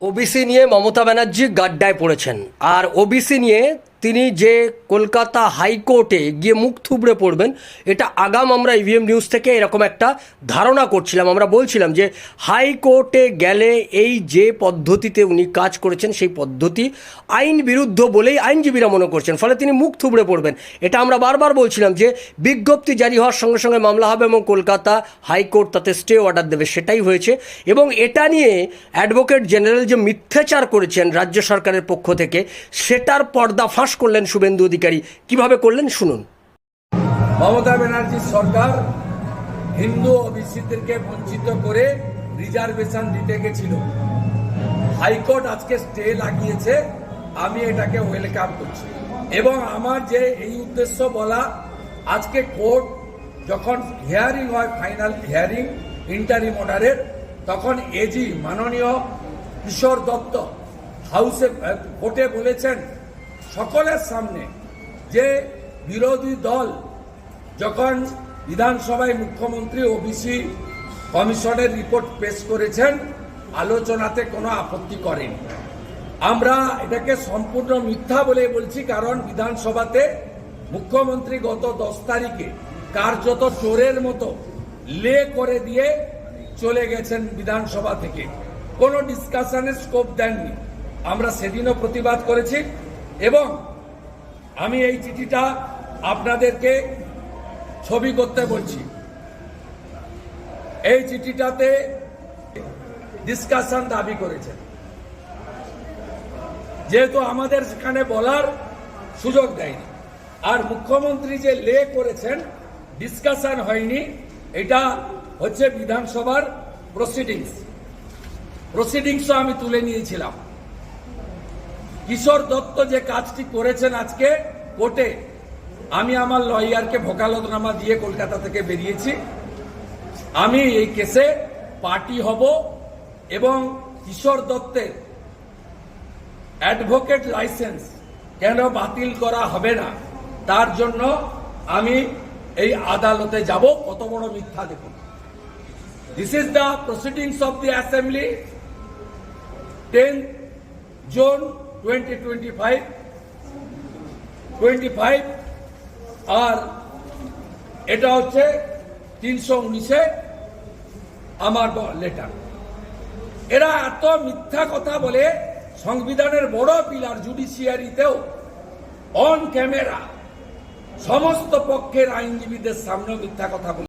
OBC নিয়ে মমতা ব্যানার্জি গাড্ডায় পড়েছেন। আর OBC নিয়ে তিনি যে কলকাতা হাইকোর্টে গিয়ে মুখ থুবড়ে পড়বেন, এটা আগাম আমরা ইভিএম নিউজ থেকে এরকম একটা ধারণা করছিলাম। আমরা বলছিলাম যে হাইকোর্টে গেলে এই যে পদ্ধতিতে উনি কাজ করেছেন সেই পদ্ধতি আইন বিরুদ্ধ বলেই আইনজীবীরা মনে করছেন, ফলে তিনি মুখ থুবড়ে পড়বেন। এটা আমরা বারবার বলছিলাম যে বিজ্ঞপ্তি জারি হওয়ার সঙ্গে সঙ্গে মামলা হবে এবং কলকাতা হাইকোর্ট তাতে স্টে অর্ডার দেবে, সেটাই হয়েছে। এবং এটা নিয়ে অ্যাডভোকেট জেনারেল যে মিথ্যাচার করেছেন রাজ্য সরকারের পক্ষ থেকে, সেটার পর্দাফাঁস করলেন শুভেন্দু অধিকারী। কিভাবে করলেন শুনুন। মমতা ব্যানার্জির সরকার হিন্দু ওবিসিদেরকে বঞ্চিত করে রিজার্ভেশন দিতে গেছিল। হাইকোর্ট আজকে স্টে লাগিয়েছে, আমি এটাকে ওয়েলকাম করছি। এবং আমার যে এই উদ্দেশ্য বলা, আজকে কোর্ট যখন হিয়ারিং হয়, ফাইনাল হিয়ারিং ইন্টারিম অর্ডারের, তখন এজি মাননীয় কিশোর দত্ত হাউসে কোর্টে বলেছেন সকলের সামনে যে বিরোধী দল যখন বিধানসভায় মুখ্যমন্ত্রী ওবিসি কমিশনের রিপোর্ট পেশ করেছেন, আলোচনাতে কোনো আপত্তি করেন। আমরা এটাকে সম্পূর্ণ মিথ্যা বলে বলছি, কারণ বিধানসভাতে মুখ্যমন্ত্রী গত 10 তারিখে কার্যত চোরের মতো লে করে দিয়ে চলে গেছেন বিধানসভা থেকে, কোনো ডিসকাশনের স্কোপ দেননি। আমরা সেদিনও প্রতিবাদ করেছি এবং আমি এই চিঠিটা আপনাদেরকে ছবি করতে বলছি। এই চিঠিটাতে ডিসকাশন দাবি করেছেন, যেহেতু আমাদের সেখানে বলার সুযোগ দেয়নি। আর মুখ্যমন্ত্রী যে লে করেছেন, ডিসকাশন হয়নি, এটা হচ্ছে বিধানসভার প্রসিডিংসও আমি তুলে নিয়েছিলাম। কিশোর দত্ত যে কাজটি করেছেন আজকে কোর্টে, আমি আমার লয়ারকে ভোকালতনামা দিয়ে কলকাতা থেকে বেরিয়েছি। আমি এই কেসে পার্টি হব এবং কিশোর দত্তের অ্যাডভোকেট লাইসেন্স কেন বাতিল করা হবে না, তার জন্য আমি এই আদালতে যাব। কত বড় মিথ্যা দেখুন। This is the proceedings of the assembly, 10 June 2025। আর এটা হচ্ছে 319-এ আমার লেটার। এরা এত মিথ্যা কথা বলে, সংবিধানের বড় পিলার জুডিশিয়ারিতেও অন ক্যামেরা সমস্ত পক্ষের আইনজীবীদের সামনে মিথ্যা কথা বলে।